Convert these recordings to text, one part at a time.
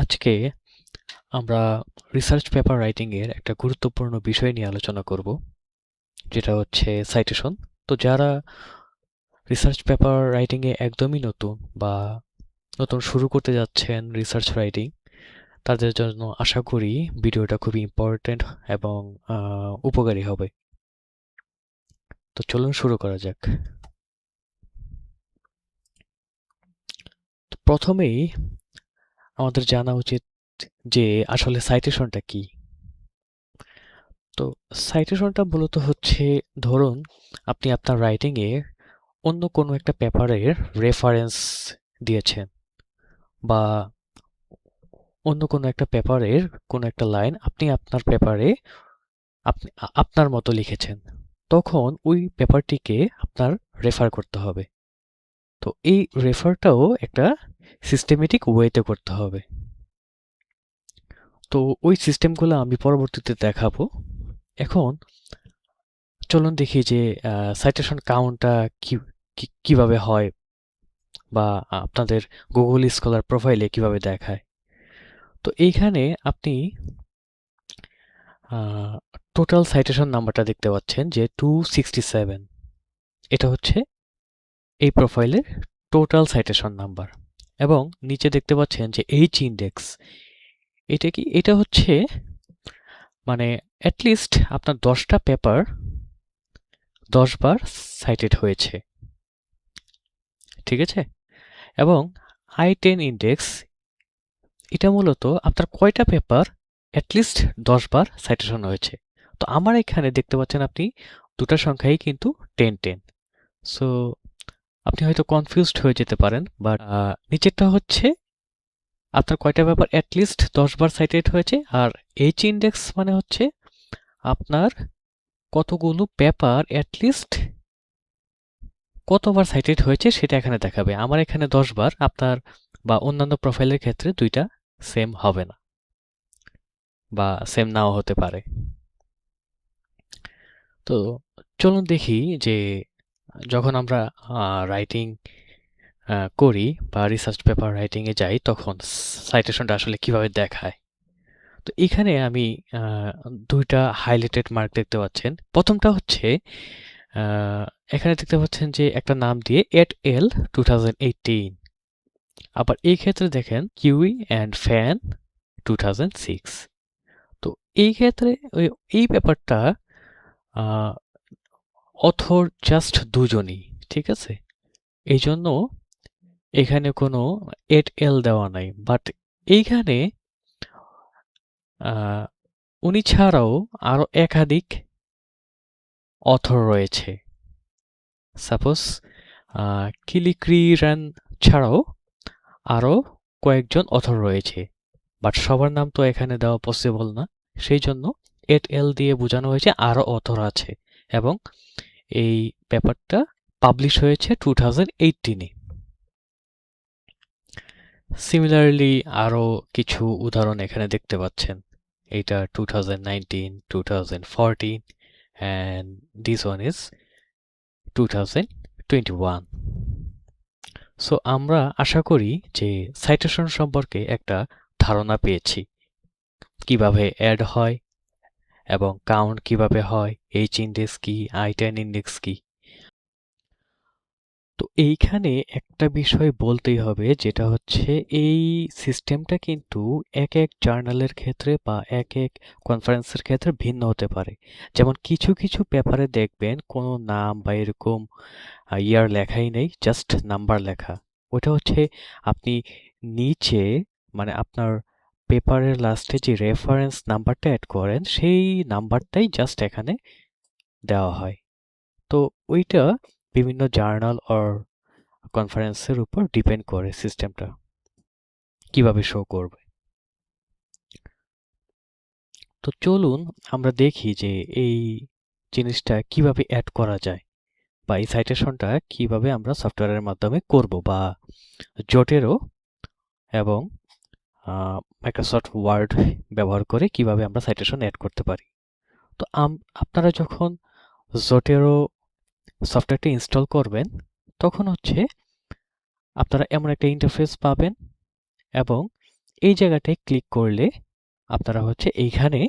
আজকে আমরা research paper writing এর একটা গুরুত্বপূর্ণ বিষয় নিয়ে আলোচনা করব, যেটা হচ্ছে সাইটেশন। তো যারা রিসার্চ পেপার রাইটিং এ একদমই নতুন বা নতুন শুরু করতে যাচ্ছেন রিসার্চ রাইটিং, তাদের জন্য আশা করি ভিডিওটা খুবই ইম্পর্টেন্ট এবং উপকারী হবে। তো চলুন শুরু করা যাক। তো প্রথমেই আমাদের জানা উচিত যে আসলে সাইটেশনটা কি। তো সাইটেশনটা মূলত হচ্ছে, ধরুন আপনি আপনার রাইটিং এ অন্য কোনো একটা পেপারের রেফারেন্স দিয়েছেন, বা অন্য কোনো একটা পেপারের কোনো একটা লাইন আপনি আপনার পেপারে আপনি আপনার মতো লিখেছেন, তখন ওই পেপারটিকে আপনার রেফার করতে হবে। তো এই রেফারটাও একটা সিস্টেমেটিক ওয়েতে করতে হবে। তো ওই সিস্টেমগুলো আমি পরবর্তীতে দেখাবো। এখন চলুন দেখি যে সাইটেশন কাউন্টটা কিভাবে হয়, বা আপনাদের গুগল স্কলার প্রোফাইলে কিভাবে দেখায়। তো এইখানে আপনি টোটাল সাইটেশন নাম্বারটা দেখতে পাচ্ছেন যে 267। এটা হচ্ছে এই প্রোফাইলের টোটাল সাইটেশন নাম্বার। এবং নিচে দেখতে পাচ্ছেন যে এইচ ইন্ডেক্স। এটা কি? এটা হচ্ছে মানে অ্যাটলিস্ট আপনার 10টা পেপার 10 বার সাইটেড হয়েছে, ঠিক আছে? এবং I10 ইন্ডেক্স, এটা মূলত আপনার কয়টা পেপার অ্যাটলিস্ট 10 বার সাইটেশন হয়েছে। তো আমার এখানে দেখতে পাচ্ছেন আপনি দুটা সংখ্যাই কিন্তু 10 সো আপনি হয়তো কনফিউজড হয়ে যেতে পারেন, বাট নিচেরটা হচ্ছে আপনার কয়টা পেপার অ্যাটলিস্ট 10 বার সাইটেড হয়েছে, আর এইচ ইন্ডেক্স মানে হচ্ছে আপনার কতগুলো পেপার অ্যাটলিস্ট কতবার সাইটেড হয়েছে সেটা এখানে দেখাবে। আমার এখানে 10 বার, আপনার বা অন্যান্য প্রোফাইলের ক্ষেত্রে দুইটা সেম হবে না, বা সেম নাও হতে পারে। তো চলুন দেখি যে যখন আমরা রাইটিং করি বা রিসার্চ পেপার রাইটিং এ যাই, তখন সাইটেশনটা আসলে কিভাবে দেখায়। তো এখানে আমি দুইটা হাইলাইটেড মার্ক দেখতে পাচ্ছেন। প্রথমটা হচ্ছে এখানে দেখতে পাচ্ছেন যে একটা নাম দিয়ে এট এল 2018। আবার এই ক্ষেত্রে দেখেন কিউই অ্যান্ড ফ্যান 2006। তো এই ক্ষেত্রে এই ব্যাপারটা অথর জাস্ট দুজনই, ঠিক আছে? এই জন্য এখানে কোনো এট এল দেওয়া নাই। বাট এইখানে উনি ছাড়াও আরো একাধিক অথর রয়েছে। সাপোজ কিলিক্রিরান ছাড়াও আরো কয়েকজন অথর রয়েছে, বাট সবার নাম তো এখানে দেওয়া পসিবল না। সেই জন্য এট এল দিয়ে বোঝানো হয়েছে আরো অথর আছে, এবং এই পেপারটা পাবলিশ হয়েছে 2018-এ। সিমিলারলি আরো কিছু উদাহরণ এখানে দেখতে পাচ্ছেন। এটা 2019, 2014, and this one is 2021. So আমরা আশা করি যে সাইটেশন সম্পর্কে একটা ধারণা পেয়েছি, কিভাবে অ্যাড হয় এবং কাউন্ট কিভাবে হয়, এইচ ইন্ডেক্স কি, I10 ইন্ডেক্স কি। তো এইখানে একটা বিষয় বলতেই হবে, যেটা হচ্ছে এই সিস্টেমটা কিন্তু এক এক জার্নালের ক্ষেত্রে বা এক এক কনফারেন্সের ক্ষেত্রে ভিন্ন হতে পারে। যেমন কিছু কিছু পেপারে দেখবেন কোনো নাম বা এরকম ইয়ার লেখাই নেই, জাস্ট নাম্বার লেখা। ওটা হচ্ছে আপনি নিচে মানে আপনার পেপারের লাস্টে যে রেফারেন্স নাম্বারটা অ্যাড করেন, সেই নাম্বারটাই জাস্ট এখানে দেওয়া হয়। তো ওইটা বিভিন্ন জার্নাল অর কনফারেন্সের উপর ডিপেন্ড করে সিস্টেমটা কিভাবে শো করবে। তো চলুন আমরা দেখি যে এই জিনিসটা কিভাবে অ্যাড করা যায়, বা এই সাইটেশনটা কিভাবে আমরা সফটওয়্যারের মাধ্যমে করব, বা জোটেরও এবং মাইক্রোসফট ওয়ার্ড ব্যবহার করে কিভাবে আমরা সাইটেশন অ্যাড করতে পারি। তো আপনারা যখন জোটেরো সফটওয়্যারটি ইনস্টল করবেন, তখন হচ্ছে আপনারা এমন একটা ইন্টারফেস পাবেন, এবং এই জায়গাটায় ক্লিক করলে আপনারা হচ্ছে এইখানে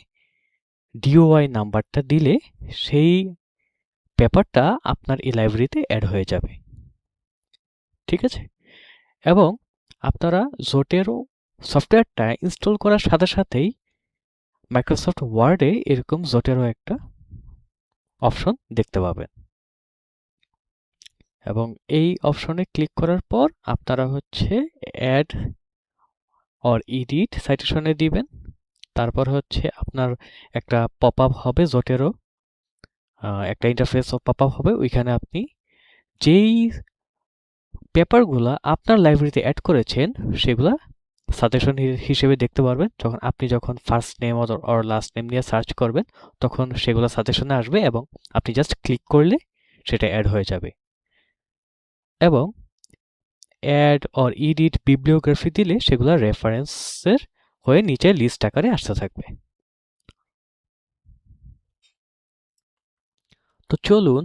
ডিওআই নাম্বারটা দিলে সেই পেপারটা আপনার এই লাইব্রেরিতে অ্যাড হয়ে যাবে। ঠিক আছে? এবং আপনারা জোটেরো সফটওয়্যারটা ইনস্টল করার সাথে সাথেই মাইক্রোসফট ওয়ার্ডে এরকম জোটেরো একটা অপশন দেখতে পাবেন এবং এই অপশনে ক্লিক করার পর আপনারা হচ্ছে অ্যাড অর এডিট সাইটেশনে দিবেন। তারপর হচ্ছে আপনার একটা পপআপ হবে জোটেরো একটা ইন্টারফেস পপআপ হবে, ওইখানে আপনি যেই পেপারগুলা আপনার লাইব্রেরিতে অ্যাড করেছেন সেগুলা সাজেশন হিসেবে দেখতে পারবেন। যখন first name or last name নিয়ে সার্চ করবেন তখন সেগুলো সাজেশনে আসবে এবং আপনি জাস্ট ক্লিক করলে সেটা অ্যাড হয়ে যাবে। এবং অ্যাড অর এডিট বিবলিওগ্রাফি দিলে সেগুলো রেফারেন্সের হয়ে নিচে লিস্ট আকারে আসতে থাকবে। তো চলুন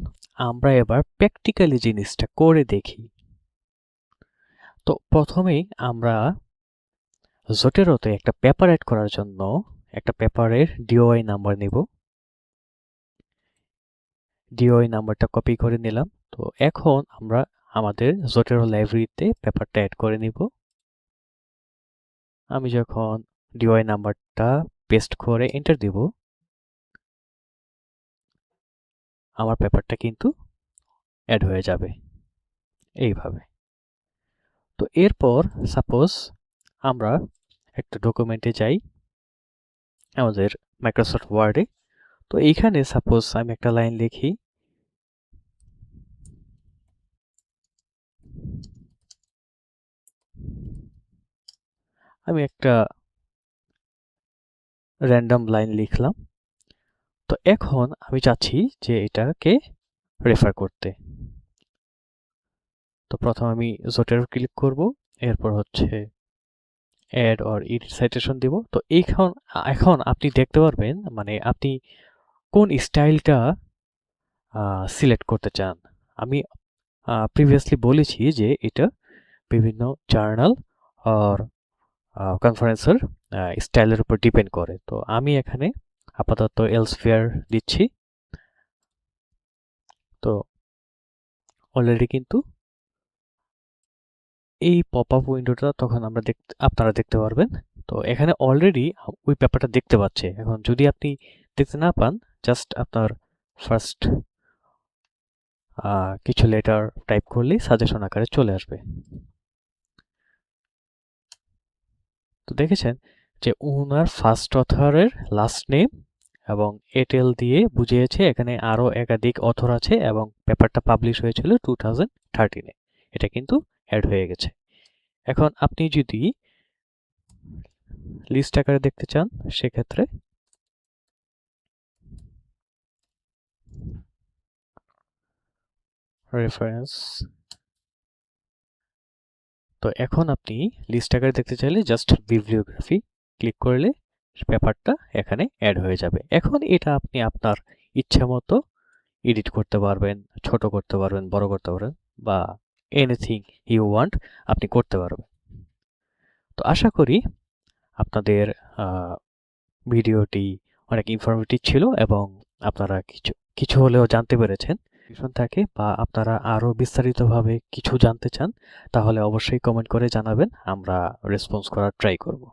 আমরা এবার প্র্যাকটিক্যালি জিনিসটা করে দেখি। তো প্রথমেই আমরা জোটেরোতে একটা পেপার অ্যাড করার জন্য একটা পেপারের ডিওআই নাম্বার নিব। ডিওআই নাম্বারটা কপি করে নিলাম। তো এখন আমরা আমাদের জোটেরো লাইব্রেরিতে পেপারটা অ্যাড করে নিব। আমি যখন ডিওআই নাম্বারটা পেস্ট করে এন্টার দিব, আমার পেপারটা কিন্তু অ্যাড হয়ে যাবে এইভাবে। তো এরপর সাপোজ আমরা একটা ডকুমেন্টে যাই আমাদের মাইক্রোসফট ওয়ার্ডে। তো এইখানে সাপোজ আমি একটা লাইন লিখি, আমি একটা র্যান্ডম লাইন লিখলাম। তো এখন আমি চাচ্ছি যে এটাকে রেফার করতে। তো প্রথম আমি জোটেরো ক্লিক করব, এরপর হচ্ছে অ্যাড অর এডিট সাইটেশন দিব। তো এখন আপনি দেখতে পারবেন মানে আপনি কোন স্টাইলটা সিলেক্ট করতে চান। আমি প্রিভিয়াসলি বলেছি যে এটা বিভিন্ন জার্নাল আর কনফারেন্সের স্টাইলের উপর ডিপেন্ড করে। তো আমি এখানে আপাতত এলসফেয়ার দিচ্ছি। তো অলরেডি কিন্তু এই পপআপ উইন্ডোটা তখন আপনারা দেখতে পারবেন। তো এখানে অলরেডি ওই পেপারটা দেখতে পাচ্ছে। এখন যদি আপনি দেখতে না পান, জাস্ট আপনার ফার্স্ট কিছু লেটার টাইপ করলেই সাজেশন আকারে চলে আসবে। তো দেখেছেন যে ওনার ফার্স্ট অথরের লাস্ট নেম এবং এটেল দিয়ে বুঝিয়েছে এখানে আরো একাধিক অথর আছে এবং পেপারটা পাবলিশ হয়েছিল 2013-এ। এটা কিন্তু অ্যাড হয়ে গেছে। এখন আপনি যদি লিস্ট আকারে দেখতে চান সেক্ষেত্রে রেফারেন্স। তো এখন আপনি লিস্ট আকারে দেখতে চাইলে জাস্ট বিবলিওগ্রাফি ক্লিক করলে পেপারটা এখানে অ্যাড হয়ে যাবে। এখন এটা আপনি আপনার ইচ্ছা মতো এডিট করতে পারবেন, ছোট করতে পারবেন, বড় করতে পারবেন বা এনিথিং ইউ ওয়ান্ট আপনি করতে পারবেন। তো আশা করি আপনাদের ভিডিওটি অনেক ইনফরমেটিভ ছিল এবং আপনারা কিছু হলেও জানতে পেরেছেন। থাকে বা আপনারা আরো বিস্তারিতভাবে কিছু জানতে চান তাহলে অবশ্যই কমেন্ট করে জানাবেন, আমরা রেসপন্স করার ট্রাই করব।